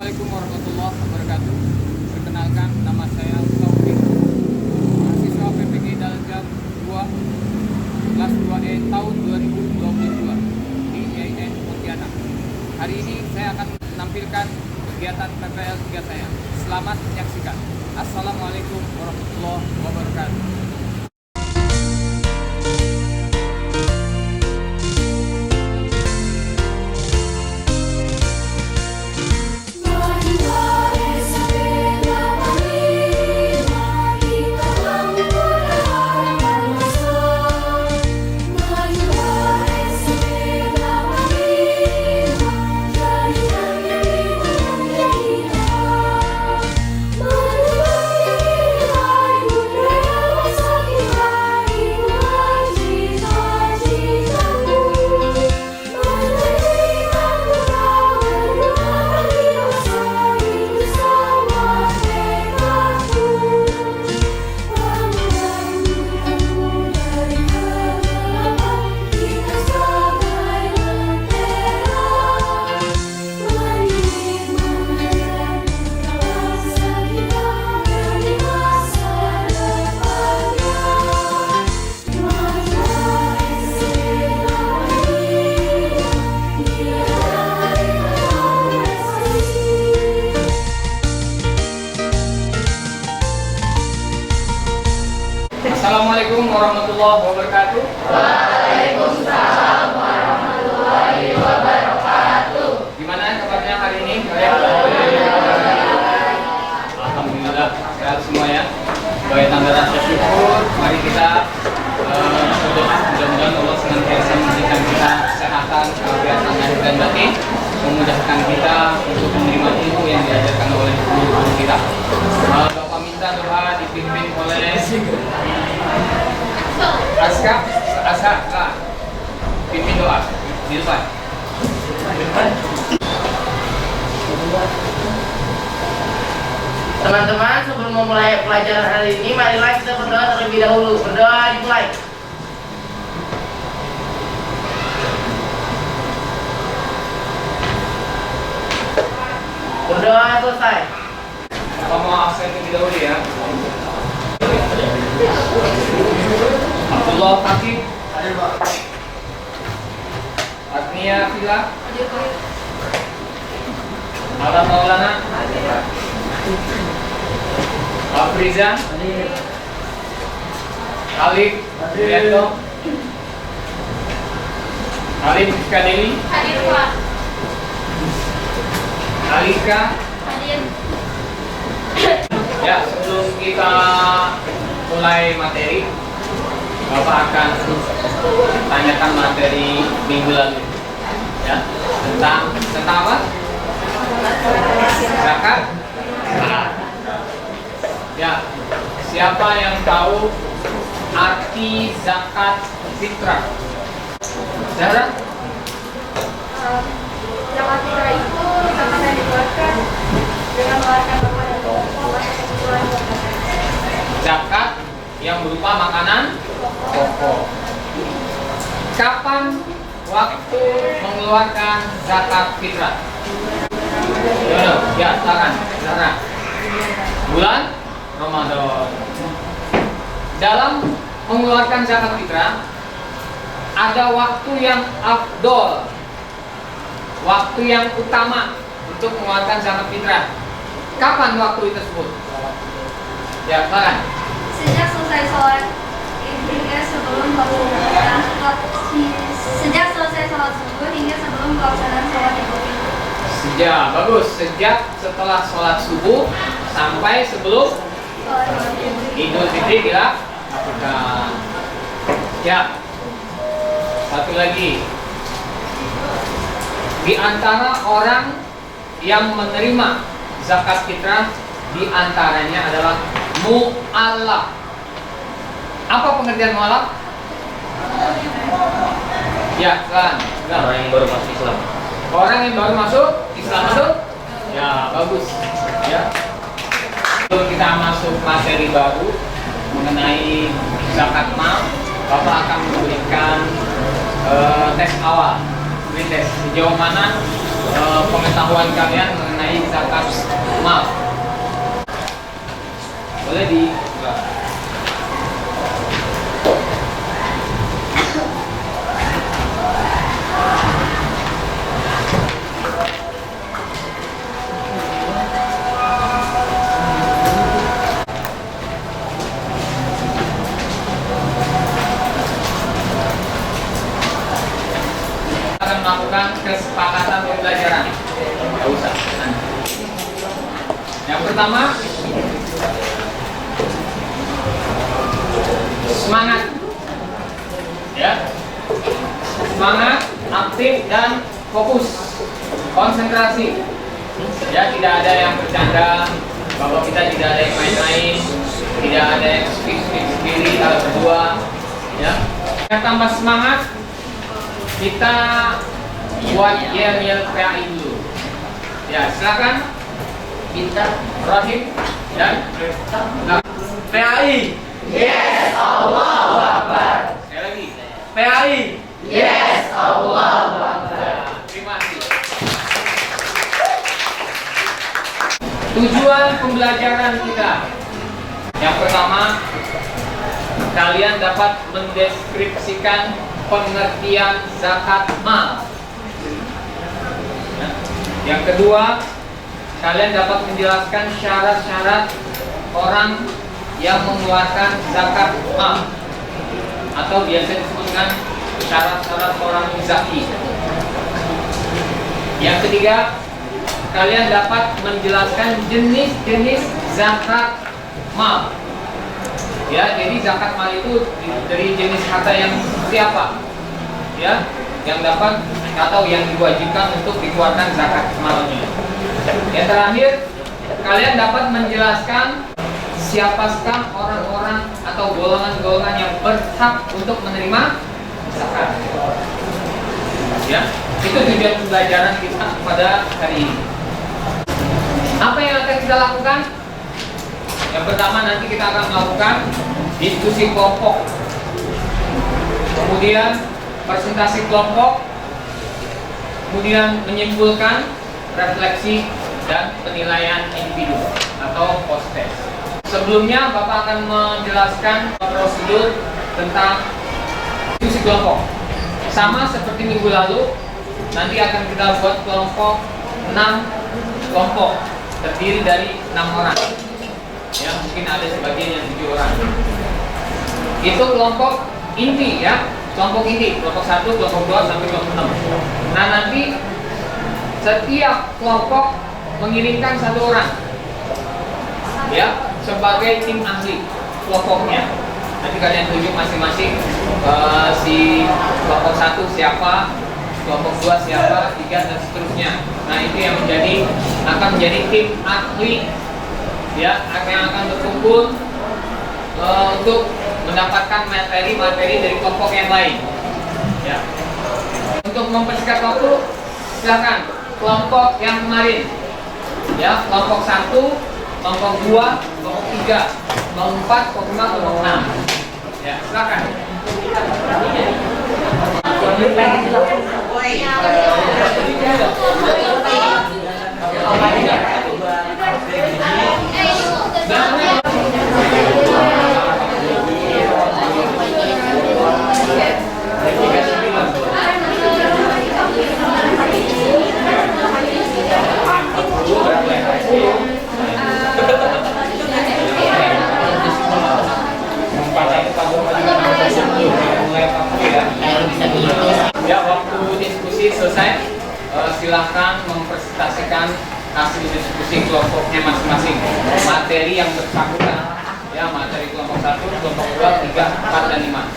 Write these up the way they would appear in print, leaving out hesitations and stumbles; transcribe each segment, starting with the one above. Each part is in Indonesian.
Assalamualaikum warahmatullahi wabarakatuh. Perkenalkan, nama saya Taufik, mahasiswa PPG Daljab 2 kelas 2E tahun 2022 di IAIN Pontianak. Hari ini saya akan menampilkan kegiatan PPL 3 saya. Selamat menyaksikan. Assalamualaikum warahmatullahi wabarakatuh. Assalamualaikum warahmatullahi wabarakatuh. Waalaikumsalam warahmatullahi wabarakatuh. Gimana kabarnya hari ini? Alhamdulillah sehat semua ya. Sebagai tanda rasa syukur, mari kita berdoa mudah-mudahan Allah senantiasa memberikan kita kesehatan, kegiatan lahir dan batin, memudahkan kita untuk menerima ilmu yang diajarkan oleh guru kita. Bapak minta doa dipimpin oleh Aska, pimpin doa di depan. Teman-teman, sebelum memulai pelajaran hari ini, marilah kita berdoa terlebih dahulu. Berdoa dimulai. Berdoa selesai. Apa mau absen terlebih dahulu ya? Abdullah Fakih, Agnia Fila, Alam Maulana, Afriza, Alif Rianto, Alif Kadeli, Alika. Ya, sebelum kita mulai materi, Bapak akan tanyakan materi minggu lalu, ya, tentang apa? Zakat. Ya, siapa yang tahu arti zakat fitrah? Zahra? Zakat fitrah itu zakat yang dikeluarkan dengan mengeluarkan makanan pokok. Zakat yang berupa makanan pokok. Kapan waktu mengeluarkan zakat fitrah? Ya, silakan. Zahra. Bulan Ramadan. Dalam mengeluarkan zakat fitrah ada waktu yang afdol, waktu yang utama untuk mengeluarkan zakat fitrah. Kapan waktu tersebut? Ya, silakan. Sejak selesai sholat hingga sebelum sejak selesai sholat subuh hingga sebelum pelaksanaan sholat Idul Fitri. Bagus. Sejak setelah sholat subuh sampai sebelum Idul Fitri dilakukan. Ya. Satu lagi. Di antara orang yang menerima zakat fitrah, di antaranya adalah mu'allaf. Apa pengertian mu'allaf? Ya, silakan. Orang yang baru masuk Islam. Orang yang baru masuk Islam itu? Ya, bagus. Ya. Sebelum kita masuk materi baru mengenai zakat mal, Bapak akan memberikan tes awal, tes sejauh mana pengetahuan kalian mengenai zakat mal. Boleh dibuka. Akan melakukan kesepakatan pembelajaran. Nggak usah. Yang pertama, semangat, ya, semangat, aktif dan fokus, konsentrasi. Ya, tidak ada yang bercanda, bahwa kita tidak ada yang main-main, tidak ada yang speak sendiri kalau berdua, ya. Kita tambah semangat, kita buat yel-yel PAI dulu. Ya, silakan. Bintang, Rahim, dan PAI. Yes, Allahu Akbar. Sekali lagi. PAI. Yes, Allahu Akbar. Terima kasih. Tujuan pembelajaran kita. Yang pertama, kalian dapat mendeskripsikan pengertian zakat mal. Yang kedua, kalian dapat menjelaskan syarat-syarat orang yang mengeluarkan zakat mal, atau biasa disebut dengan syarat-syarat orang zaki. Yang ketiga, kalian dapat menjelaskan jenis-jenis zakat mal. Ya, jadi zakat mal itu dari jenis harta yang seperti apa? Ya, yang dapat atau yang diwajibkan untuk dikeluarkan zakat malnya. Yang terakhir, kalian dapat menjelaskan siapakah orang-orang atau golongan-golongan yang berhak untuk menerima zakat. Ya, itu tujuan pembelajaran kita pada hari ini. Apa yang akan kita lakukan? Yang pertama, nanti kita akan melakukan diskusi kelompok, kemudian presentasi kelompok, kemudian menyimpulkan, refleksi, dan penilaian individu atau post test. Sebelumnya Bapak akan menjelaskan prosedur tentang diskusi kelompok. Sama seperti minggu lalu, nanti akan kita buat kelompok 6 kelompok terdiri dari 6 orang. Ya, mungkin ada sebagian yang 7 orang. Itu kelompok inti, ya, kelompok inti, kelompok 1, kelompok 2 sampai kelompok 6. Nah, nanti setiap kelompok mengirimkan 1 orang, ya, sebagai tim ahli kelompoknya. Nanti kalian tunjuk masing-masing si kelompok 1 siapa, kelompok 2 siapa, 3 dan seterusnya. Nah, itu yang akan menjadi tim ahli, ya, yang akan berkumpul untuk mendapatkan materi-materi dari kelompok yang lain. Ya. Untuk mempersingkat waktu, silakan kelompok yang kemarin, ya, kelompok 1, kelompok 2, kelompok 3, kelompok 4, kelompok 5, kelompok 6. Ya, silakan. Ya, waktu diskusi selesai, silahkan mempresentasikan hasil diskusi kelompoknya masing-masing, materi yang bersangkutan, ya, materi kelompok 1, kelompok 2, 3, 4, dan 5.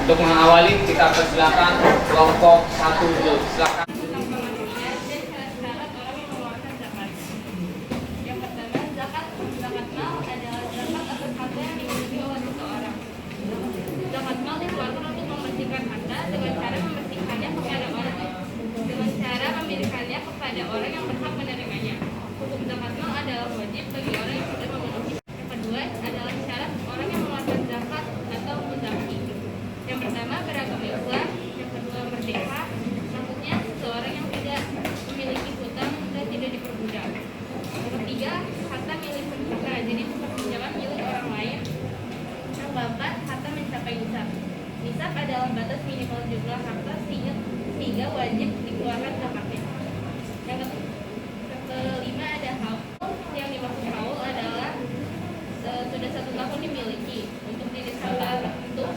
Untuk mengawali, kita persilakan kelompok 1 dulu. Silakan. Kepada orang yang berhak menerimanya. Hukum zakat mal adalah wajib bagi orang yang sudah memenuhi. Yang kedua adalah syarat orang yang mengeluarkan zakat atau muzaki. Yang pertama beragama Islam, yang kedua merdeka. Maksudnya seseorang adalah batas minimal jumlah harta sehingga wajib dikeluarkan zakatnya. Yang kelima ada haul. Yang dimaksud haul adalah sudah 1 tahun dimiliki. Untuk jenis harta tertentu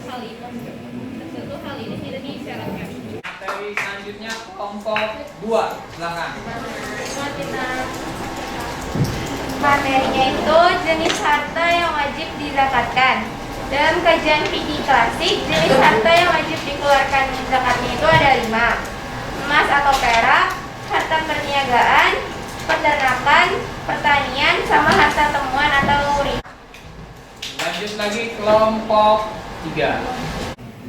hal ini tidak disyaratkan. Materi selanjutnya kelompok 2, silakan. Materinya itu jenis harta yang wajib dizakatkan. Dalam kajian fikih klasik, jenis harta yang wajib dikeluarkan zakatnya itu ada 5. Emas atau perak, harta perniagaan, peternakan, pertanian, sama harta temuan atau riba. Lanjut lagi kelompok 3.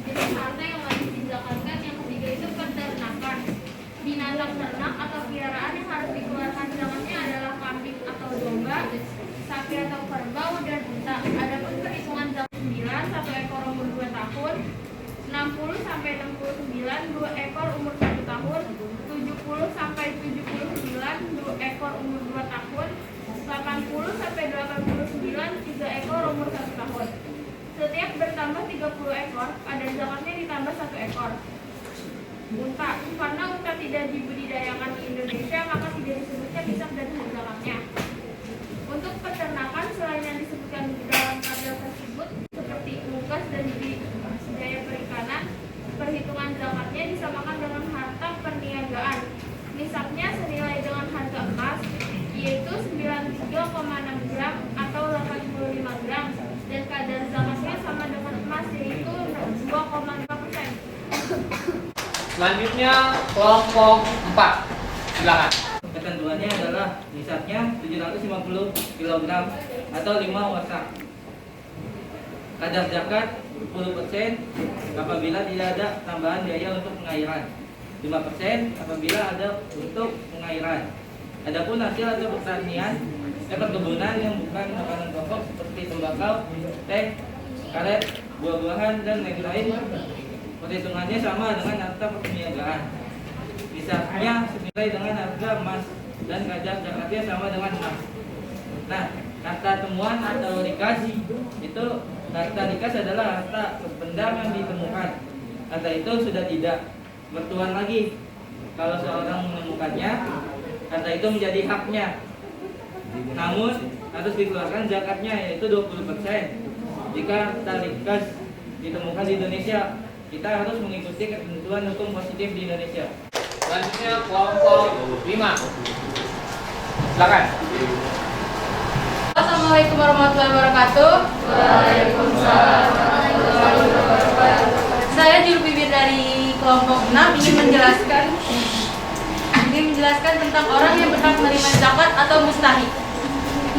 Jenis harta yang wajib dizakatkan yang ketiga itu peternakan. Binatang ternak atau piaraan yang harus dikeluarkan zakatnya adalah kambing atau domba, sapi atau kerbau, dan unta. Adapun perhitungan zakat 9, 1 ekor umur 2 tahun, 60 sampai 69, 2 ekor umur 1 tahun, 70 sampai 79, 2 ekor umur 2 tahun, 80 sampai 89, 3 ekor umur 1 tahun. Setiap bertambah 30 ekor, kadar zakatnya ditambah 1 ekor. Unta, karena unta tidak dibudidayakan di Indonesia, maka tidak disebutkan hisab dan zakatnya. Untuk peternakan, selain yang disebutkan di dalam tabel tersebut, seperti unggas dan budidaya perikanan, perhitungan zakatnya disamakan dengan harta perniagaan. Nisabnya senilai dengan harga emas, yaitu 93,6 gram atau 85 gram, dan kadar zakatnya sama dengan emas, yaitu 2,5%. Selanjutnya kelompok 4, silakan. Ketentuannya adalah nisabnya 750 kg atau 5 wasak. Kadar zakat 10% apabila tidak ada tambahan biaya untuk pengairan, 5% apabila ada untuk pengairan. Adapun hasil atau pertanian perkebunan yang bukan makanan pokok seperti tembakau, teh, karet, buah-buahan, dan lain-lain, perhitungannya sama dengan harta perniagaan. Nisabnya senilai dengan harga emas dan kadar zakatnya sama dengan emas. Nah, harta temuan atau rikas itu, harta rikas adalah harta benda yang ditemukan. Harta itu sudah tidak bertuan lagi. Kalau seorang menemukannya, harta itu menjadi haknya. Namun harus dikeluarkan zakatnya, yaitu 20%. Jika harta rikas ditemukan di Indonesia, kita harus mengikuti ketentuan hukum positif di Indonesia. Selanjutnya kelompok 5, silakan. Assalamualaikum warahmatullahi wabarakatuh. Saya juru bibir dari kelompok 6 ingin menjelaskan tentang orang yang berhak menerima zakat atau mustahik.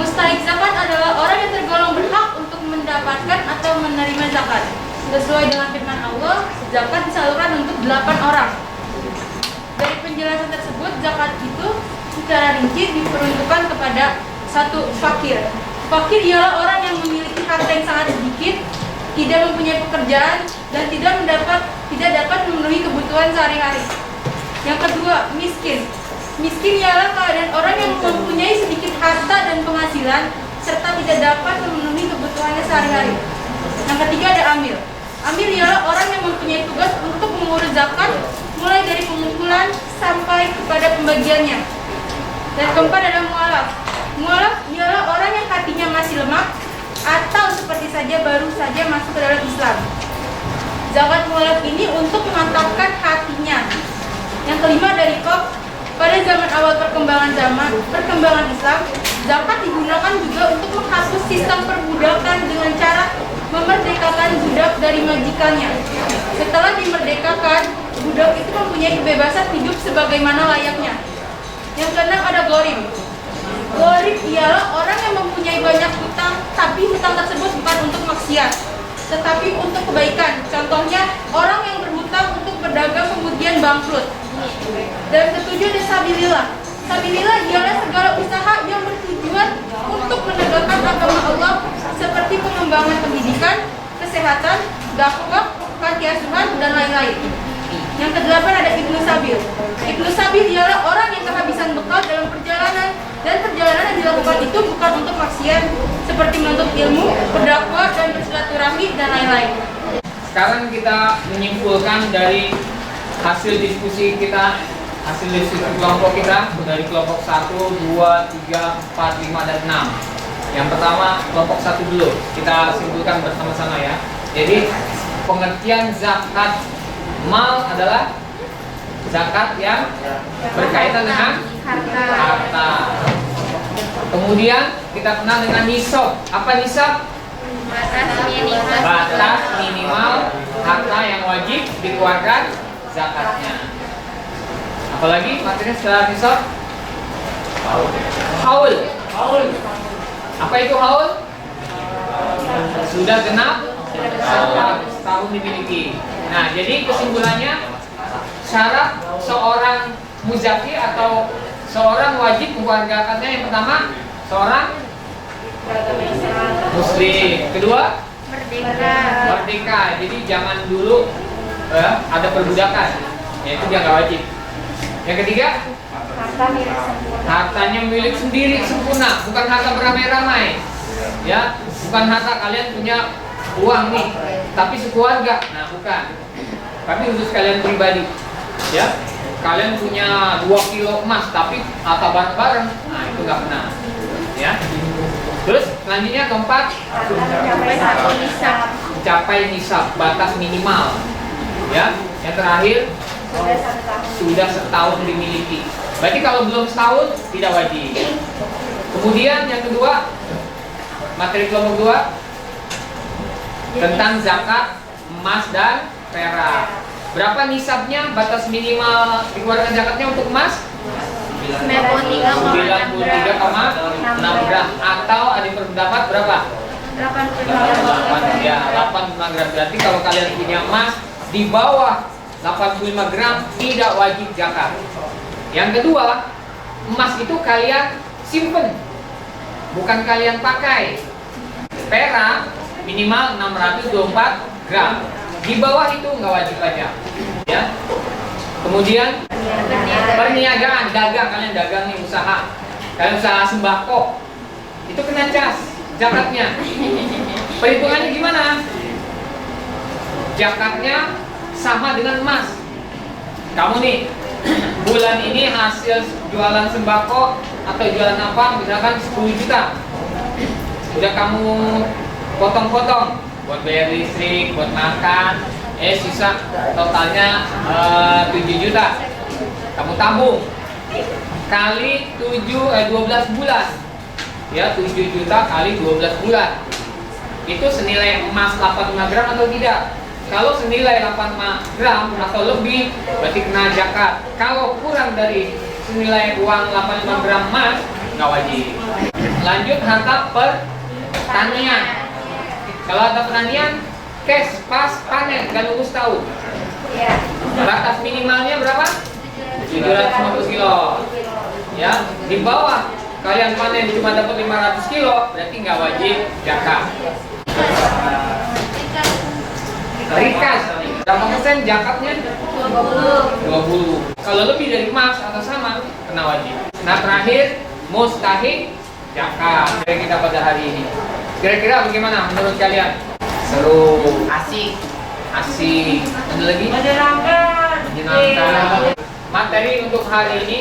Mustahik zakat adalah orang yang tergolong berhak untuk mendapatkan atau menerima zakat. Sesuai dengan firman Allah, zakat disalurkan untuk 8 orang. Dari penjelasan tersebut, zakat itu secara rinci diperuntukkan kepada 1 fakir. Fakir ialah orang yang memiliki harta yang sangat sedikit, tidak mempunyai pekerjaan, dan tidak dapat memenuhi kebutuhan sehari-hari. Yang kedua, miskin. Miskin ialah keadaan orang yang mempunyai sedikit harta dan penghasilan, serta tidak dapat memenuhi kebutuhannya sehari-hari. Yang ketiga ada amil. Amil ialah orang yang mempunyai tugas untuk mengurus zakat, mulai dari pengumpulan sampai kepada pembagiannya. Dan keempat ada mualaf. Mualaf ialah orang yang hatinya masih lemah atau seperti saja baru saja masuk ke dalam Islam. Zakat mualaf ini untuk memantapkan hatinya. Yang kelima dari riqab. Pada zaman awal perkembangan Islam, zakat digunakan juga untuk menghapus sistem perbudakan dengan cara memerdekakan budak dari majikannya. Setelah dimerdekakan, budak itu mempunyai kebebasan hidup sebagaimana layaknya. Yang keenam ada gharib. Gharib ialah orang yang mempunyai banyak hutang, tapi hutang tersebut bukan untuk maksiat, tetapi untuk kebaikan. Contohnya, orang yang berhutang untuk berdagang kemudian bangkrut. Dan ketujuh ada sabilillah. Sabilillah ialah segala usaha yang bertujuan untuk menegakkan agama Allah, seperti pengembangan pendidikan, kesehatan, dakwah, panti asuhan, dan lain-lain. Yang kedelapan ada ibnu sabil. Ibnu sabil ialah orang yang kehabisan bekal dalam perjalanan, dan perjalanan yang dilakukan itu bukan untuk maksiat, seperti menuntut ilmu, berdakwah, dan bersilaturahmi, dan lain-lain. sekarang kita menyimpulkan dari hasil diskusi kita, hasil diskusi kelompok kita dari kelompok 1, 2, 3, 4, 5, dan 6. Yang pertama kelompok 1 dulu, kita simpulkan bersama-sama ya. Jadi pengertian zakat mal adalah zakat yang berkaitan dengan harta. Kemudian kita kenal dengan nisab. Apa nisab? Batas minimal harta yang wajib dikeluarkan zakatnya. Apalagi materinya setelah nisab? Haul. Apa itu haul? Sudah genap setahun dimiliki. Nah, jadi kesimpulannya syarat seorang muzaki atau seorang wajib mengeluarkannya yang pertama seorang muslim, kedua merdeka. Jadi jangan dulu ada perbudakan, yaitu dia nggak wajib. Yang ketiga hartanya milik sendiri sempurna, bukan harta beramai-ramai, ya, bukan harta kalian punya uang nih, tapi sekeluarga. Nah, bukan. Tapi khusus kalian pribadi, ya. Kalian punya 2 kilo emas, tapi harta bareng-bareng. Nah, itu nggak benar, ya. Terus selanjutnya keempat, mencapai nisab, batas minimal, ya. Yang terakhir sudah setahun dimiliki. Berarti kalau belum setahun tidak wajib. Kemudian yang kedua, materi kelompok 2 tentang zakat emas dan perak. Berapa nisabnya? Batas minimal dikeluarkan zakatnya untuk emas 93,6 gram, atau ada yang berpendapat berapa? 85 gram. Berarti kalau kalian punya emas di bawah 85 gram tidak wajib zakat. Yang kedua, emas itu kalian simpen, bukan kalian pakai. Perak minimal 624 gram. Di bawah itu nggak wajib pajak, ya. Kemudian perniagaan, dagang, kalian dagang nih, usaha, kalian usaha sembako, itu kena cas zakatnya. Perhitungannya gimana? Zakatnya sama dengan emas. Kamu nih bulan ini hasil jualan sembako atau jualan apa, misalkan 10 juta, udah kamu potong-potong buat bayar listrik, buat makan, sisa totalnya 7 juta. Kamu tabung kali 12 bulan. Ya, 7 juta kali 12 bulan. Itu senilai emas 85 gram atau tidak? Kalau senilai 85 gram atau lebih, berarti kena zakat. Kalau kurang dari senilai uang 85 gram emas, nggak wajib. Lanjut harta pertanian. Kalau ada pertanian, cash pas panen, nggak nunggu setahun. Batas minimalnya berapa? 750 kilo. Ya, di bawah kalian panen cuma dapat 500 kilo, berarti nggak wajib zakat. Rikas, berapa persen zakatnya? 20. Kalau lebih dari emas atau sama, kena wajib. Nah, terakhir mustahik zakat dari kita pada hari ini. Kira-kira bagaimana menurut kalian? Seru, Asik. asik. Ada lagi? Menyenangkan. Menyenangkan. Materi untuk hari ini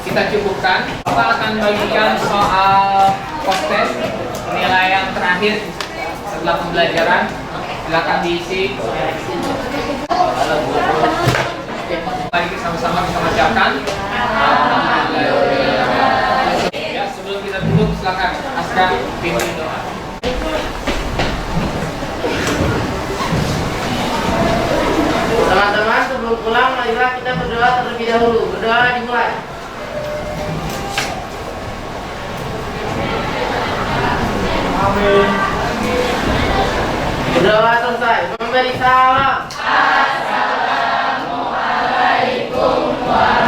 kita cukupkan. Bapak akan bagikan soal post-test penilaian terakhir setelah pembelajaran. Silakan diisi. Mari sama-sama kita bacakan. Ya, sebelum kita tutup, silakan Aska pimpin doa. Teman-teman, sebelum pulang, marilah kita berdoa terlebih dahulu. Berdoa dimulai. Amin. Berdoa selesai. Memberi salam. Assalamualaikum warahmatullahi